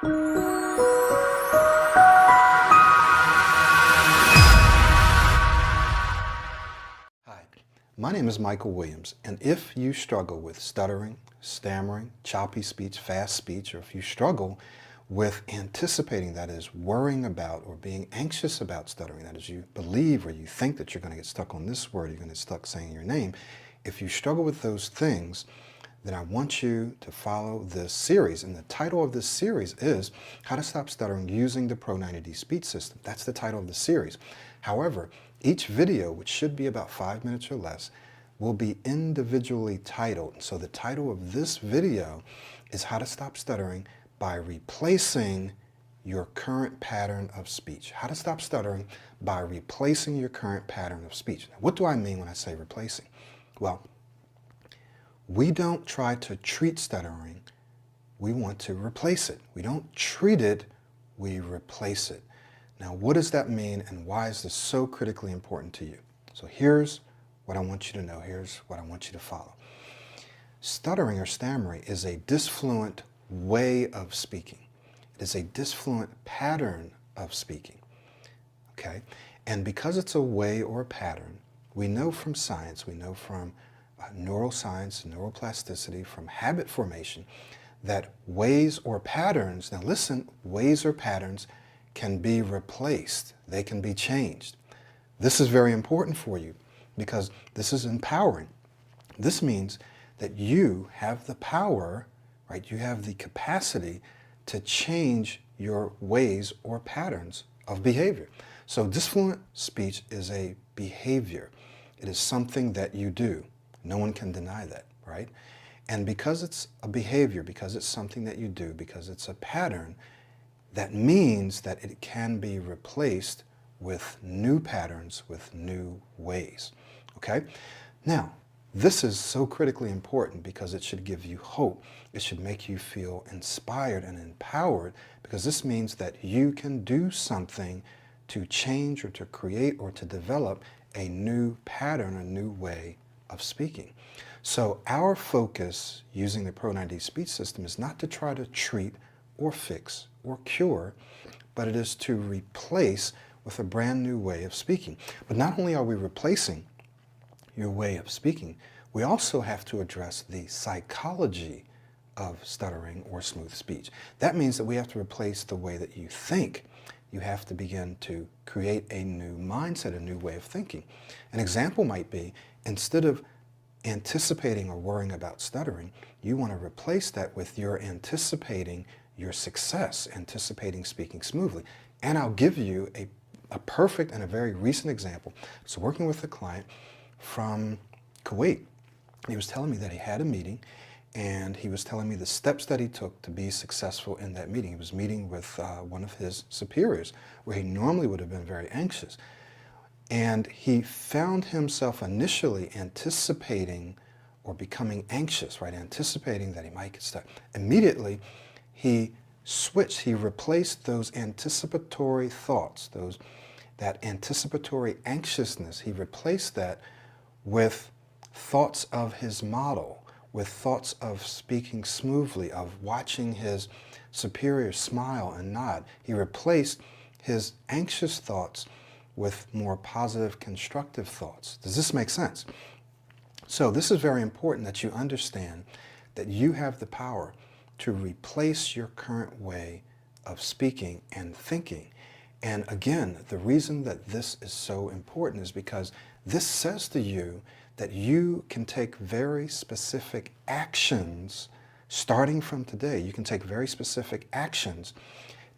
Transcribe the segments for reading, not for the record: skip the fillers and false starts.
Hi, my name is Michael Williams, and if you struggle with stuttering, stammering, choppy speech, fast speech, or if you struggle with anticipating, that is, worrying about or being anxious about stuttering, that is, you believe or you think that you're going to get stuck on this word, you're going to get stuck saying your name, if you struggle with those things, then I want you to follow this series. And the title of this series is How to Stop Stuttering Using the Pro 90D Speech System. That's the title of the series. However, each video, which should be about 5 minutes or less, will be individually titled. So the title of this video is How to Stop Stuttering by Replacing Your Current Pattern of Speech. How to stop stuttering by replacing your current pattern of speech. Now, what do I mean when I say replacing? Well, we don't try to treat stuttering, we want to replace it. We don't treat it, we replace it. Now, what does that mean and why is this so critically important to you? So here's what I want you to know, here's what I want you to follow. Stuttering or stammering is a disfluent way of speaking. It is a disfluent pattern of speaking, okay? And because it's a way or a pattern, we know from science, we know from neuroscience, neuroplasticity, from habit formation, that ways or patterns, now listen, ways or patterns can be replaced. They can be changed. This is very important for you because this is empowering. This means that you have the power, right? You have the capacity to change your ways or patterns of behavior. So disfluent speech is a behavior. It is something that you do. No one can deny that, right? And because it's a behavior, because it's something that you do, because it's a pattern, that means that it can be replaced with new patterns, with new ways, okay? Now, this is so critically important because it should give you hope. It should make you feel inspired and empowered because this means that you can do something to change or to create or to develop a new pattern, a new way of speaking. So our focus using the Pro 90D speech system is not to try to treat or fix or cure, but it is to replace with a brand new way of speaking. But not only are we replacing your way of speaking, we also have to address the psychology of stuttering or smooth speech. That means that we have to replace the way that you think. You have to begin to create a new mindset, a new way of thinking. An example might be, instead of anticipating or worrying about stuttering, you want to replace that with your anticipating your success, anticipating speaking smoothly. And I'll give you a perfect and a very recent example. So working with a client from Kuwait, he was telling me that he had a meeting and he was telling me the steps that he took to be successful in that meeting. He was meeting with one of his superiors where he normally would have been very anxious. And he found himself initially anticipating or becoming anxious, right? Anticipating that he might get stuck. Immediately, he switched, he replaced those anticipatory thoughts, that anticipatory anxiousness, he replaced that with thoughts of his model, with thoughts of speaking smoothly, of watching his superior smile and nod. He replaced his anxious thoughts with more positive, constructive thoughts. Does this make sense? So this is very important that you understand that you have the power to replace your current way of speaking and thinking. And again, the reason that this is so important is because this says to you that you can take very specific actions starting from today. You can take very specific actions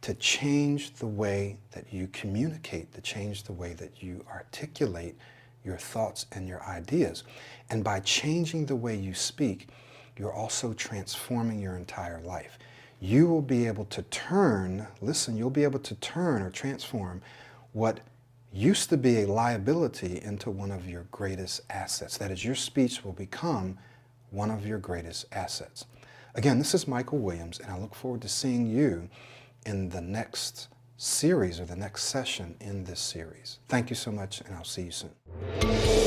to change the way that you communicate, to change the way that you articulate your thoughts and your ideas. And by changing the way you speak, you're also transforming your entire life. You will be able to turn, listen, you'll be able to turn or transform what used to be a liability into one of your greatest assets. That is, your speech will become one of your greatest assets. Again, this is Michael Williams, and I look forward to seeing you in the next series or the next session in this series. Thank you so much, and I'll see you soon.